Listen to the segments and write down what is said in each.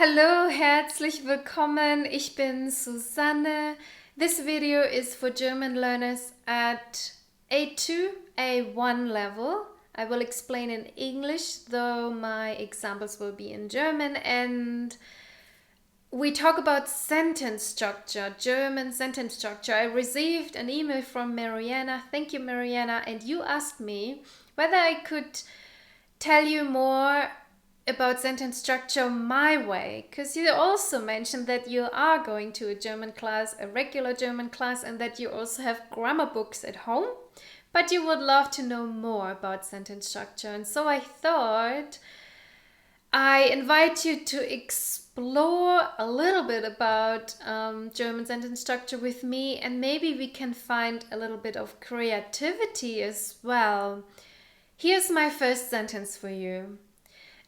Hallo, herzlich willkommen. Ich bin Susanne. This video is for German learners at A2, A1 level. I will explain in English, though my examples will be in German, and we talk about sentence structure, German sentence structure. I received an email from Mariana. Thank you, Mariana. And you asked me whether I could tell you more about sentence structure my way, because you also mentioned that you are going to a German class, a regular German class, and that you also have grammar books at home, but you would love to know more about sentence structure. And so I thought I invite you to explore a little bit about German sentence structure with me, and maybe we can find a little bit of creativity as well. Here's my first sentence for you.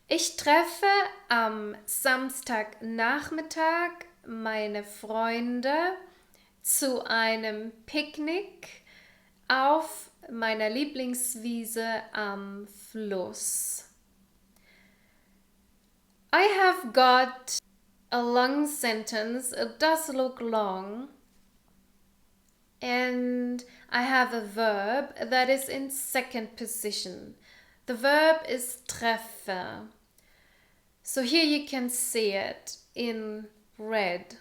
Ich treffe am Samstagnachmittag meine Freunde zu einem Picknick auf meiner Lieblingswiese am Fluss. I have got a long sentence. It does look long. And I have a verb that is in second position. The verb is treffe. So here you can see it in red.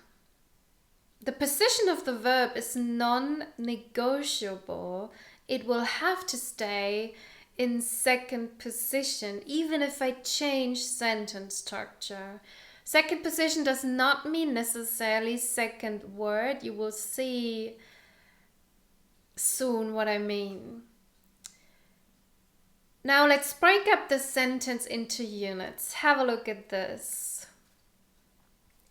The position of the verb is non-negotiable. It will have to stay in second position, even if I change sentence structure. Second position does not mean necessarily second word. You will see soon what I mean. Now let's break up the sentence into units. Have a look at this.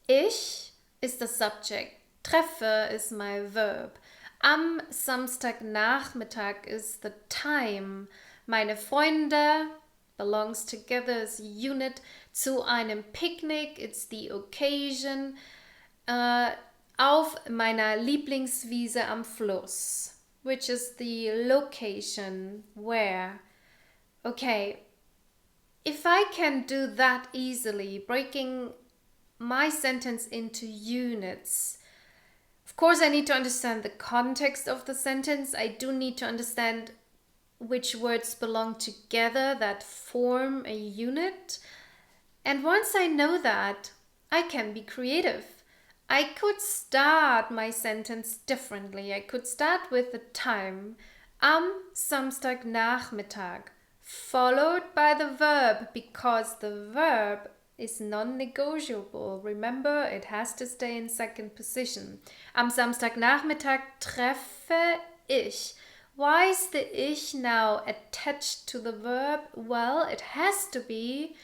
Ich is the subject. Treffe is my verb. Am Samstagnachmittag is the time. Meine Freunde belongs together as a unit. Zu einem Picknick, it's the occasion. Auf meiner Lieblingswiese am Fluss, which is the location where. Okay, if I can do that easily, breaking my sentence into units, of course I need to understand the context of the sentence. I do need to understand which words belong together that form a unit. And once I know that, I can be creative. I could start my sentence differently. I could start with the time, am Samstagnachmittag, followed by the verb, because the verb is non-negotiable. Remember, it has to stay in second position. Am Samstagnachmittag treffe ich. Why is the ich now attached to the verb? Well, it has to be.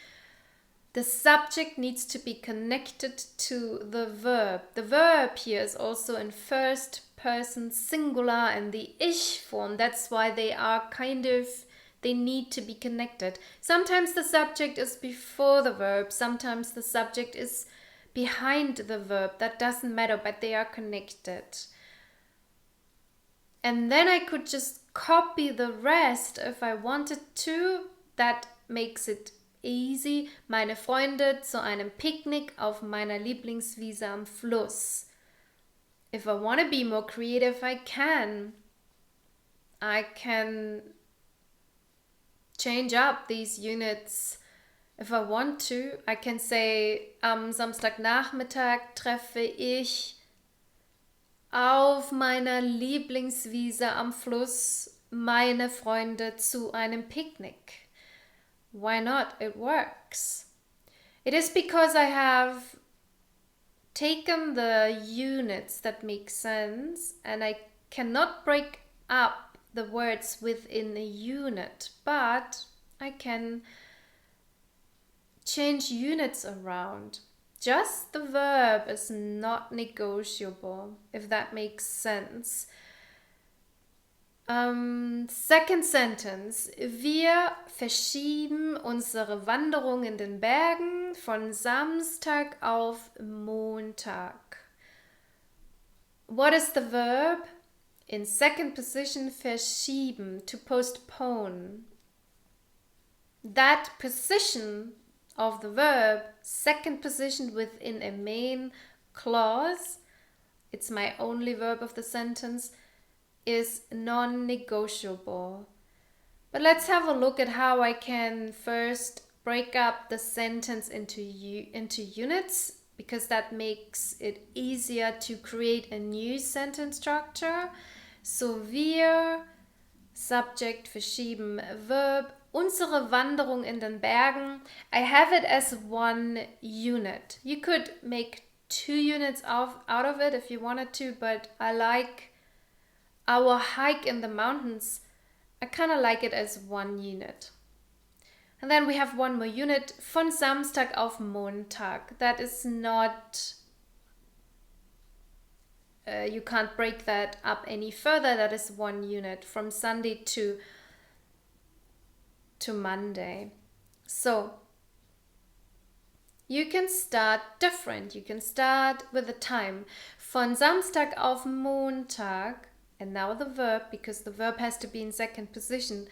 The subject needs to be connected to the verb. The verb here is also in first person singular and the ich form. That's why they need to be connected. Sometimes the subject is before the verb. Sometimes the subject is behind the verb. That doesn't matter, but they are connected. And then I could just copy the rest if I wanted to. That makes it easy. Meine Freunde zu einem Picknick auf meiner Lieblingswiese am Fluss. If I want to be more creative, I can change up these units. If I want to, I can say, am Samstagnachmittag treffe ich auf meiner Lieblingswiese am Fluss meine Freunde zu einem Picknick. Why not? It works. It is because I have taken the units that make sense, and I cannot break up the words within a unit, but I can change units around. Just the verb is not negotiable, if that makes sense. Second sentence. Wir verschieben unsere Wanderung in den Bergen von Samstag auf Montag. What is the verb? In second position, verschieben, to postpone. That position of the verb, second position within a main clause, it's my only verb of the sentence, is non-negotiable. But let's have a look at how I can first break up the sentence into units, because that makes it easier to create a new sentence structure. So wir, Subject, verschieben, Verb, unsere Wanderung in den Bergen. I have it as one unit. You could make 2 units out of it if you wanted to, but I like our hike in the mountains. I kind of like it as one unit. And then we have one more unit, von Samstag auf Montag. That is not, you can't break that up any further. That is one unit, from Sunday to Monday. So you can start different. You can start with the time. Von Samstag auf Montag, and now the verb, because the verb has to be in second position.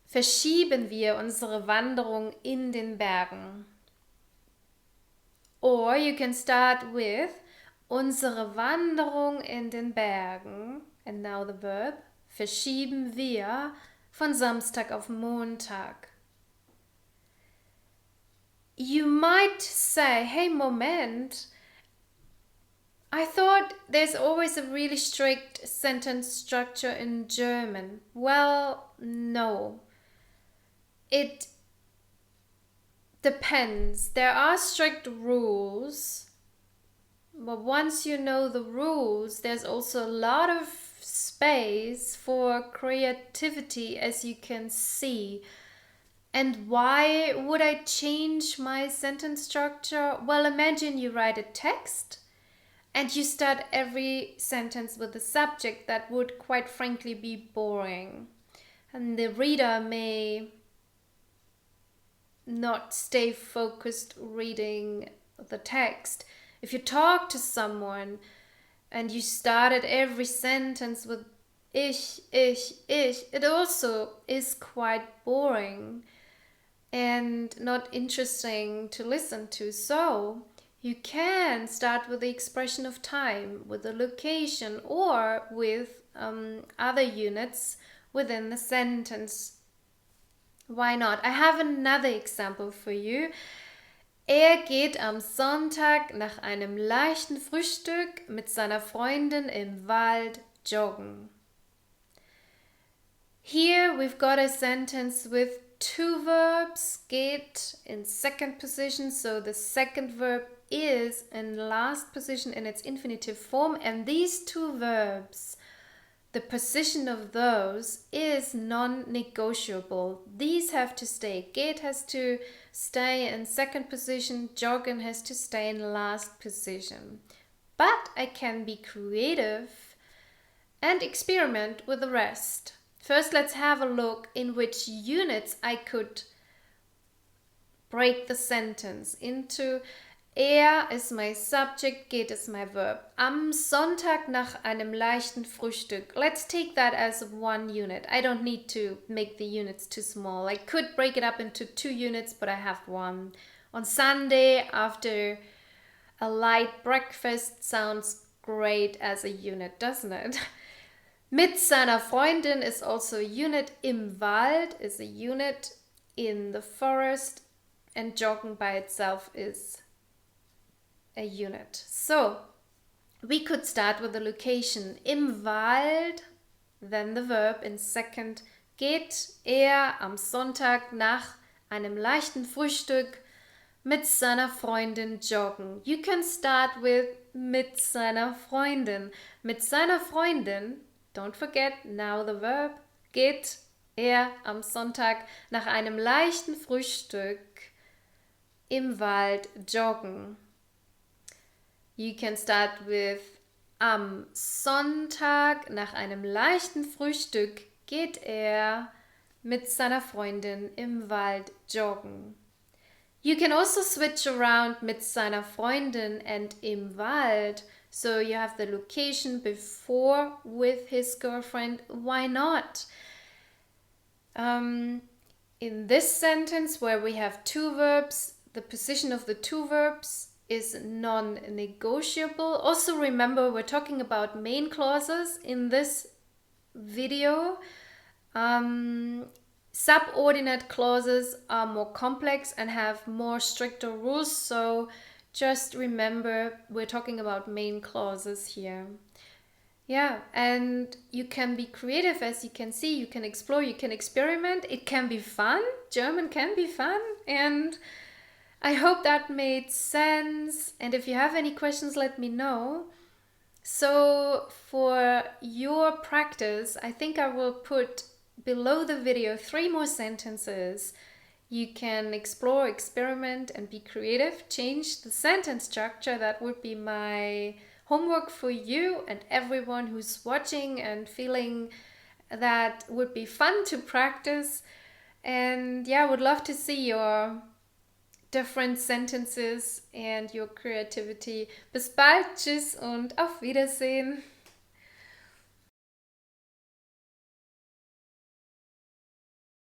Verschieben wir unsere Wanderung in den Bergen. Or you can start with unsere Wanderung in den Bergen, and now the verb, verschieben wir von Samstag auf Montag. You might say, hey, Moment, I thought there's always a really strict sentence structure in German. Well, no. It depends. There are strict rules, but once you know the rules, there's also a lot of space for creativity, as you can see. And why would I change my sentence structure? Well, imagine you write a text and you start every sentence with a subject. That would, quite frankly, be boring. And the reader may not stay focused reading the text. If you talk to someone and you started every sentence with ich, it also is quite boring and not interesting to listen to. So you can start with the expression of time, with the location, or with other units within the sentence. Why not? I have another example for you. Geht am Sonntag nach einem leichten Frühstück mit seiner Freundin im Wald joggen. Here we've got a sentence with 2 verbs, geht in second position, so the second verb is in last position in its infinitive form, and these 2 verbs, the position of those is non-negotiable. These have to stay. Geht has to stay in second position, joggen has to stay in last position. But I can be creative and experiment with the rest. First, let's have a look in which units I could break the sentence into. Ist my subject, geht is my verb. Am Sonntag nach einem leichten Frühstück. Let's take that as one unit. I don't need to make the units too small. I could break it up into 2 units, but I have one. On Sunday, after a light breakfast, sounds great as a unit, doesn't it? Mit seiner Freundin is also a unit. Im Wald is a unit. In the forest. And joggen by itself is a unit. So we could start with the location. Im Wald, then the verb in second. Geht am Sonntag nach einem leichten Frühstück mit seiner Freundin joggen. You can start with mit seiner Freundin. Mit seiner Freundin, don't forget now the verb, geht am Sonntag nach einem leichten Frühstück im Wald joggen. You can start with am Sonntag nach einem leichten Frühstück geht mit seiner Freundin im Wald joggen. You can also switch around mit seiner Freundin and im Wald. So you have the location before with his girlfriend. Why not? In this sentence where we have 2 verbs, the position of the two verbs is non-negotiable. Also remember, we're talking about main clauses in this video. Subordinate clauses are more complex and have more stricter rules, so just remember we're talking about main clauses here. Yeah, and you can be creative, as you can see. You can explore, you can experiment. It can be fun. German can be fun, and I hope that made sense. And if you have any questions, let me know. So for your practice, I think I will put below the video 3 more sentences. You can explore, experiment, and be creative. Change the sentence structure. That would be my homework for you and everyone who's watching and feeling that would be fun to practice. And yeah, I would love to see your different sentences and your creativity. Bis bald, tschüss und auf Wiedersehen.